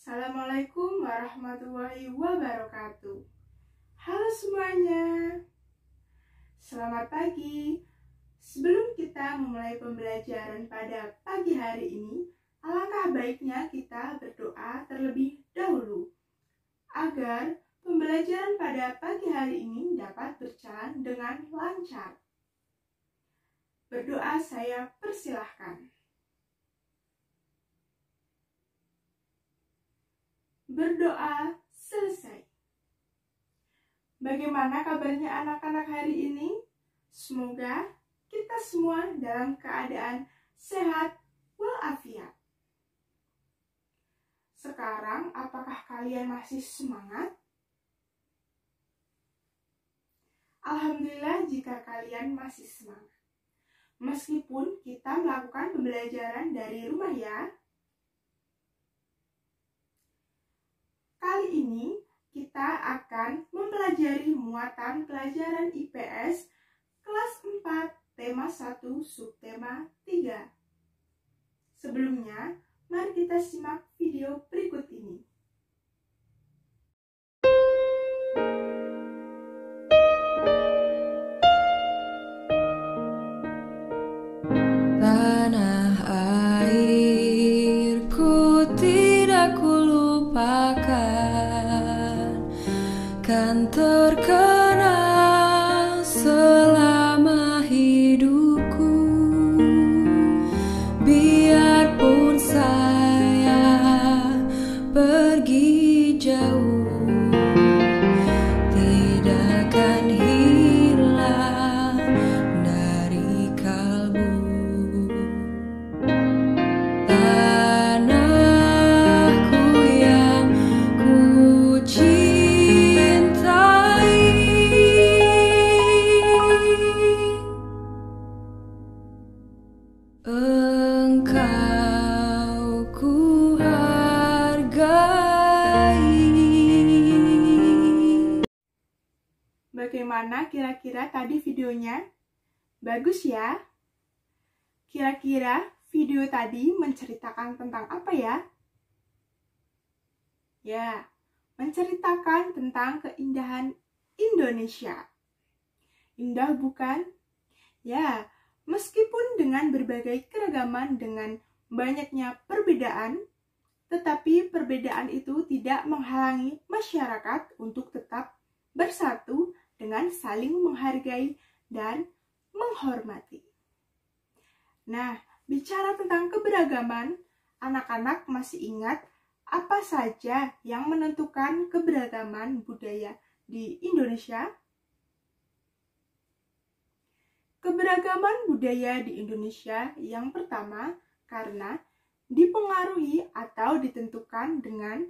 Assalamualaikum warahmatullahi wabarakatuh. Halo semuanya, selamat pagi. Sebelum kita memulai pembelajaran pada pagi hari ini, alangkah baiknya kita berdoa terlebih dahulu agar pembelajaran pada pagi hari ini dapat berjalan dengan lancar. Berdoa saya persilahkan. Berdoa selesai. Bagaimana kabarnya anak-anak hari ini? Semoga kita semua dalam keadaan sehat walafiat. Sekarang, apakah kalian masih semangat? Alhamdulillah jika kalian masih semangat. Meskipun kita melakukan pembelajaran dari rumah ya. Kali ini kita akan mempelajari muatan pelajaran IPS kelas 4, tema 1, subtema 3. Sebelumnya, mari kita simak video berikut ini. Tanah airku tidak kulupakan, kan terkenal selama hidupku. Biarpun saya pergi jauh, tidak akan hilang dari kalbu. Tanahku yang ku cintai, engkau ku hargai. Bagaimana kira-kira tadi videonya? Bagus ya? Kira-kira video tadi menceritakan tentang apa ya? Ya, menceritakan tentang keindahan Indonesia. Indah bukan? Ya, meskipun dengan berbagai keragaman, dengan banyaknya perbedaan, tetapi perbedaan itu tidak menghalangi masyarakat untuk tetap bersatu dengan saling menghargai dan menghormati. Nah, bicara tentang keberagaman, anak-anak masih ingat apa saja yang menentukan keberagaman budaya di Indonesia? Keberagaman budaya di Indonesia yang pertama karena dipengaruhi atau ditentukan dengan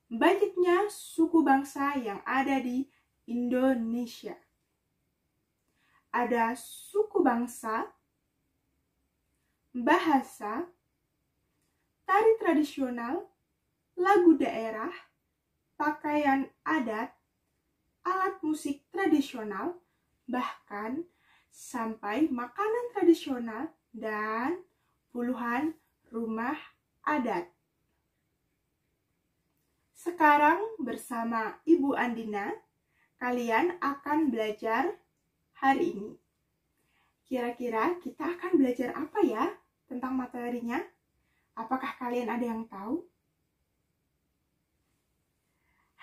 banyaknya suku bangsa yang ada di Indonesia. Ada suku bangsa, bahasa, tari tradisional, lagu daerah, pakaian adat, alat musik tradisional, bahkan sampai makanan tradisional dan puluhan rumah adat. Sekarang bersama Ibu Andina, kalian akan belajar hari ini. Kira-kira kita akan belajar apa ya tentang materinya? Apakah kalian ada yang tahu?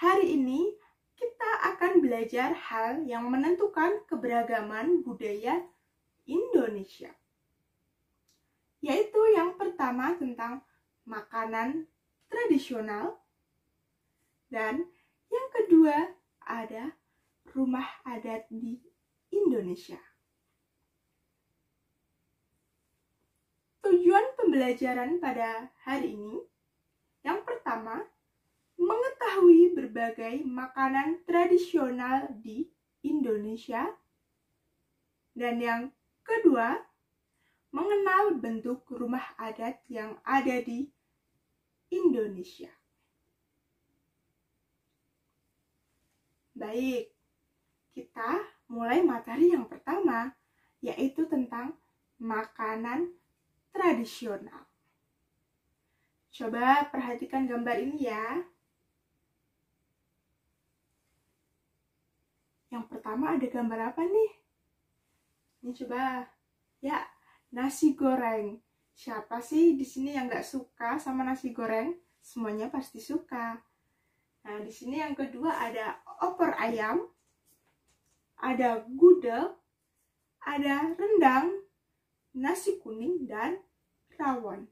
Hari ini kita akan belajar hal yang menentukan keberagaman budaya Indonesia. Yaitu yang pertama tentang makanan tradisional, dan yang kedua ada rumah adat di Indonesia. Tujuan pembelajaran pada hari ini, yang pertama, mengetahui berbagai makanan tradisional di Indonesia, dan yang kedua, mengenal bentuk rumah adat yang ada di Indonesia. Baik, kita mulai materi yang pertama, yaitu tentang makanan tradisional. Coba perhatikan gambar ini ya. Yang pertama ada gambar apa nih? Ini coba. Ya, nasi goreng. Siapa sih di sini yang nggak suka sama nasi goreng? Semuanya pasti suka. Nah, di sini yang kedua ada opor ayam, ada gudeg, ada rendang, nasi kuning, dan rawon.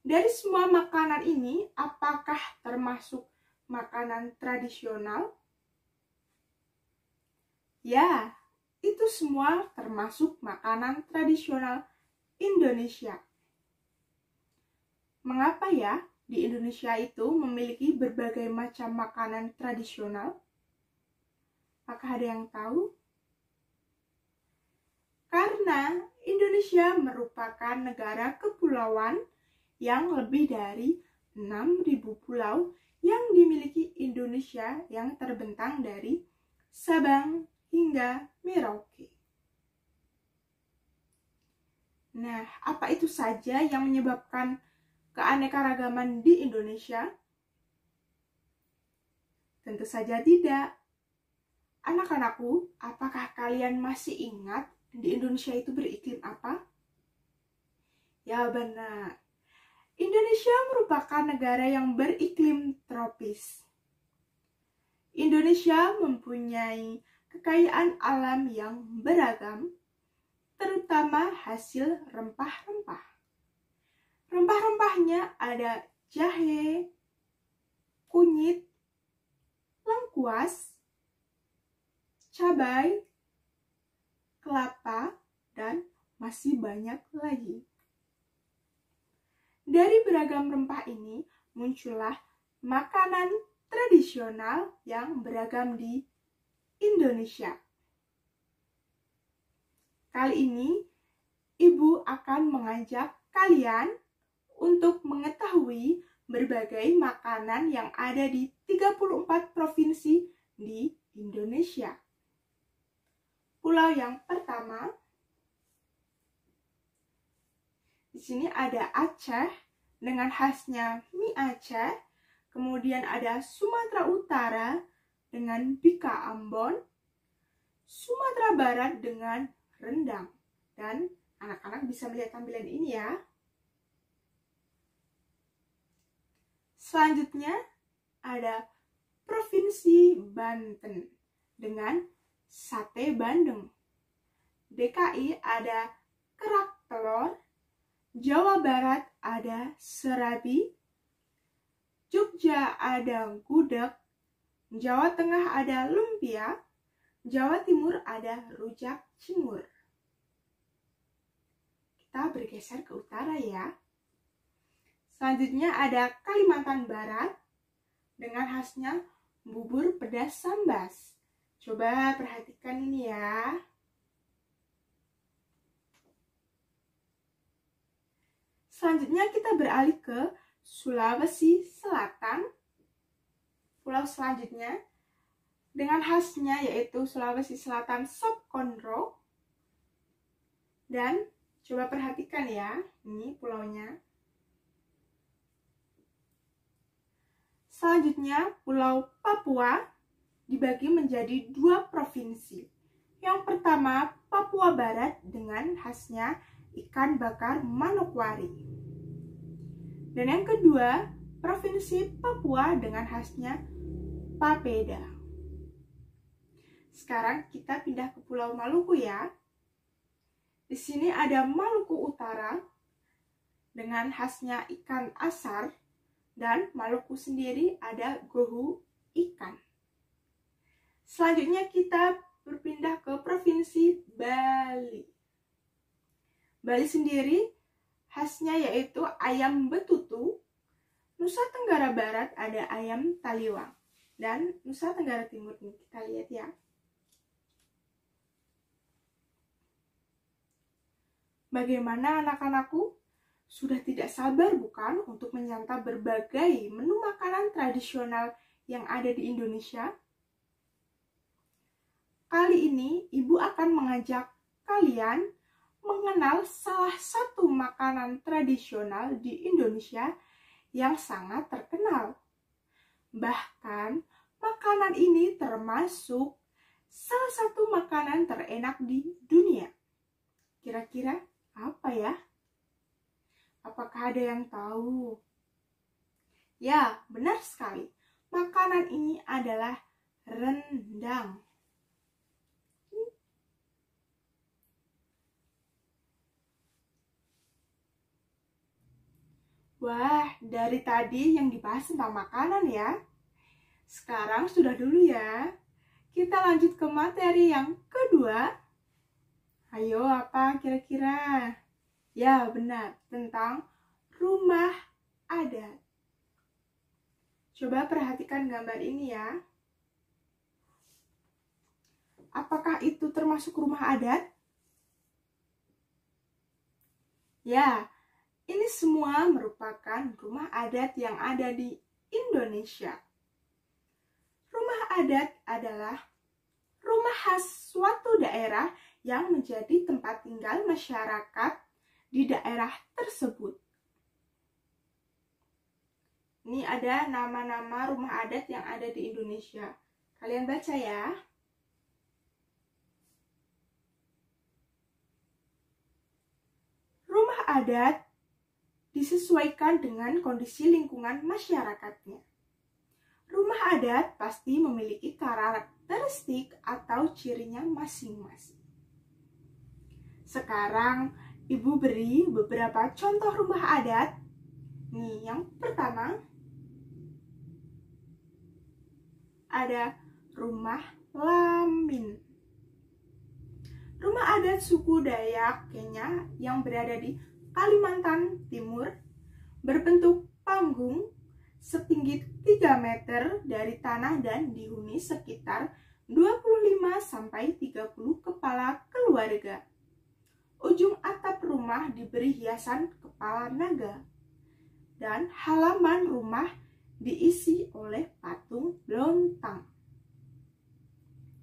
Dari semua makanan ini, apakah termasuk makanan tradisional? Ya, itu semua termasuk makanan tradisional Indonesia. Mengapa ya di Indonesia itu memiliki berbagai macam makanan tradisional? Apakah ada yang tahu? Karena Indonesia merupakan negara kepulauan yang lebih dari 6.000 pulau yang dimiliki Indonesia yang terbentang dari Sabang hingga Merauke. Nah, apa itu saja yang menyebabkan keanekaragaman di Indonesia? Tentu saja tidak. Anak-anakku, apakah kalian masih ingat di Indonesia itu beriklim apa? Ya benar. Indonesia merupakan negara yang beriklim tropis. Indonesia mempunyai kekayaan alam yang beragam, terutama hasil rempah-rempah. Rempah-rempahnya ada jahe, kunyit, lengkuas, cabai, kelapa, dan masih banyak lagi. Dari beragam rempah ini muncullah makanan tradisional yang beragam di Indonesia. Kali ini, Ibu akan mengajak kalian untuk mengetahui berbagai makanan yang ada di 34 provinsi di Indonesia. Pulau yang pertama, di sini ada Aceh dengan khasnya mie Aceh, kemudian ada Sumatera Utara dengan Bika Ambon, Sumatera Barat dengan rendang, dan anak-anak bisa melihat tampilan ini ya. Selanjutnya ada Provinsi Banten dengan sate bandeng. DKI ada kerak telur, Jawa Barat ada serabi, Jogja ada gudeg, Jawa Tengah ada lumpia, Jawa Timur ada rujak cingur. Kita bergeser ke utara ya. Selanjutnya ada Kalimantan Barat dengan khasnya bubur pedas sambas. Coba perhatikan ini ya. Selanjutnya kita beralih ke Sulawesi Selatan. Pulau selanjutnya dengan khasnya yaitu Sulawesi Selatan Sop Konro. Dan coba perhatikan ya, ini pulaunya. Selanjutnya, Pulau Papua dibagi menjadi 2 provinsi. Yang pertama, Papua Barat dengan khasnya ikan bakar Manokwari. Dan yang kedua, Provinsi Papua dengan khasnya papeda. Sekarang kita pindah ke Pulau Maluku ya. Di sini ada Maluku Utara dengan khasnya ikan asar. Dan Maluku sendiri ada gohu ikan. Selanjutnya kita berpindah ke Provinsi Bali. Bali sendiri khasnya yaitu ayam betutu. Nusa Tenggara Barat ada ayam taliwang. Dan Nusa Tenggara Timur nih, kita lihat ya. Bagaimana anak-anakku? Sudah tidak sabar bukan untuk menyantap berbagai menu makanan tradisional yang ada di Indonesia? Kali ini Ibu akan mengajak kalian mengenal salah satu makanan tradisional di Indonesia yang sangat terkenal. Bahkan, makanan ini termasuk salah satu makanan terenak di dunia. Kira-kira apa ya? Apakah ada yang tahu? Ya, benar sekali. Makanan ini adalah rendang. Wah, dari tadi yang dibahas tentang makanan ya. Sekarang sudah dulu ya. Kita lanjut ke materi yang kedua. Ayo, apa kira-kira? Ya, benar. Tentang rumah adat. Coba perhatikan gambar ini ya. Apakah itu termasuk rumah adat? Ya, ini semua merupakan rumah adat yang ada di Indonesia. Rumah adat adalah rumah khas suatu daerah yang menjadi tempat tinggal masyarakat di daerah tersebut. Ini ada nama-nama rumah adat yang ada di Indonesia. Kalian baca ya. Rumah adat disesuaikan dengan kondisi lingkungan masyarakatnya. Rumah adat pasti memiliki karakteristik atau cirinya masing-masing. Sekarang, Ibu beri beberapa contoh rumah adat. Nih, yang pertama ada rumah Lamin. Rumah adat suku Dayak Kenya yang berada di Kalimantan Timur berbentuk panggung setinggi 3 meter dari tanah dan dihuni sekitar 25-30 kepala keluarga. Ujung atap rumah diberi hiasan kepala naga dan halaman rumah diisi oleh patung lontang.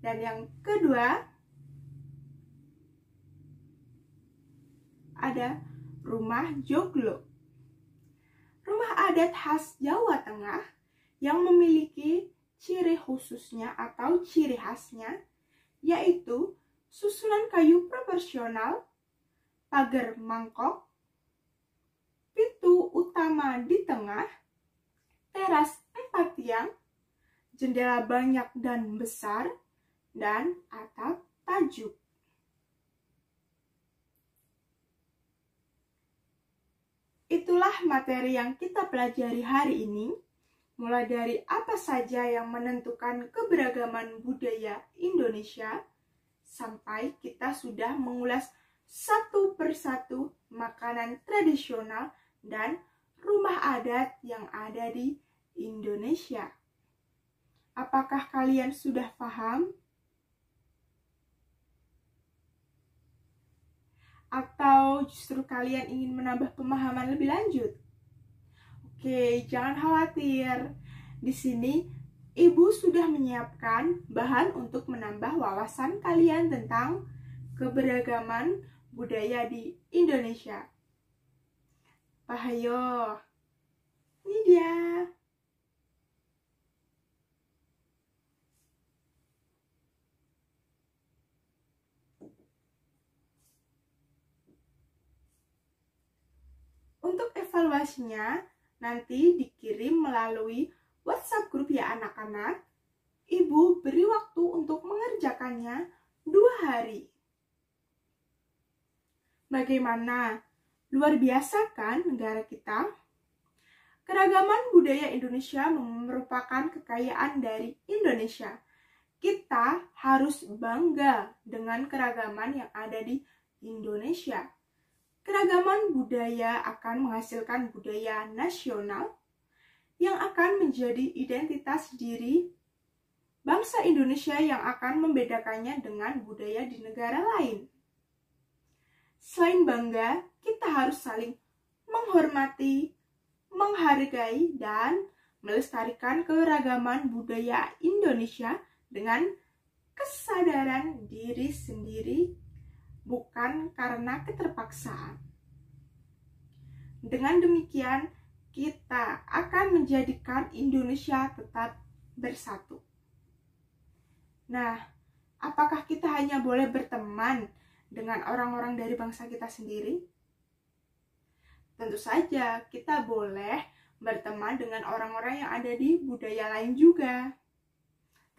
Dan yang kedua ada rumah joglo. Rumah adat khas Jawa Tengah yang memiliki ciri khususnya atau ciri khasnya yaitu susunan kayu proporsional, pagar mangkok, pintu utama di tengah, teras 4 tiang, jendela banyak dan besar, dan atap tajuk. Itulah materi yang kita pelajari hari ini, mulai dari apa saja yang menentukan keberagaman budaya Indonesia, sampai kita sudah mengulas satu persatu makanan tradisional dan rumah adat yang ada di Indonesia. Apakah kalian sudah paham? Atau justru kalian ingin menambah pemahaman lebih lanjut? Oke, jangan khawatir. Di sini Ibu sudah menyiapkan bahan untuk menambah wawasan kalian tentang keberagaman budaya di Indonesia. Pahayo, ini dia. Untuk evaluasinya, nanti dikirim melalui WhatsApp grup ya anak-anak. Ibu beri waktu untuk mengerjakannya 2 hari. Bagaimana? Luar biasa kan negara kita? Keragaman budaya Indonesia merupakan kekayaan dari Indonesia. Kita harus bangga dengan keragaman yang ada di Indonesia. Keragaman budaya akan menghasilkan budaya nasional yang akan menjadi identitas diri bangsa Indonesia yang akan membedakannya dengan budaya di negara lain. Selain bangga, kita harus saling menghormati, menghargai, dan melestarikan keragaman budaya Indonesia dengan kesadaran diri sendiri bukan karena keterpaksaan. Dengan demikian, kita akan menjadikan Indonesia tetap bersatu. Nah, apakah kita hanya boleh berteman dengan orang-orang dari bangsa kita sendiri? Tentu saja, kita boleh berteman dengan orang-orang yang ada di budaya lain juga.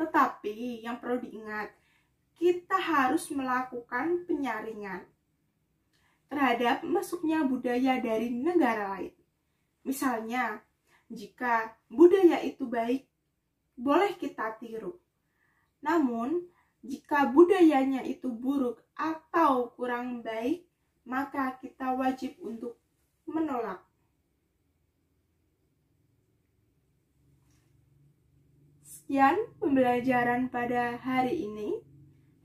Tetapi yang perlu diingat, kita harus melakukan penyaringan terhadap masuknya budaya dari negara lain. Misalnya, jika budaya itu baik, boleh kita tiru. Namun, jika budayanya itu buruk atau kurang baik, maka kita wajib untuk menolak. Sekian pembelajaran pada hari ini.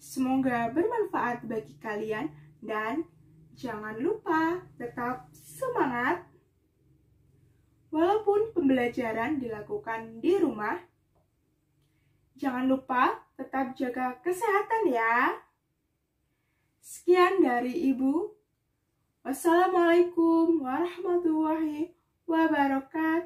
Semoga bermanfaat bagi kalian dan jangan lupa tetap semangat. Walaupun pembelajaran dilakukan di rumah, jangan lupa tetap jaga kesehatan ya. Sekian dari Ibu. Wassalamualaikum warahmatullahi wabarakatuh.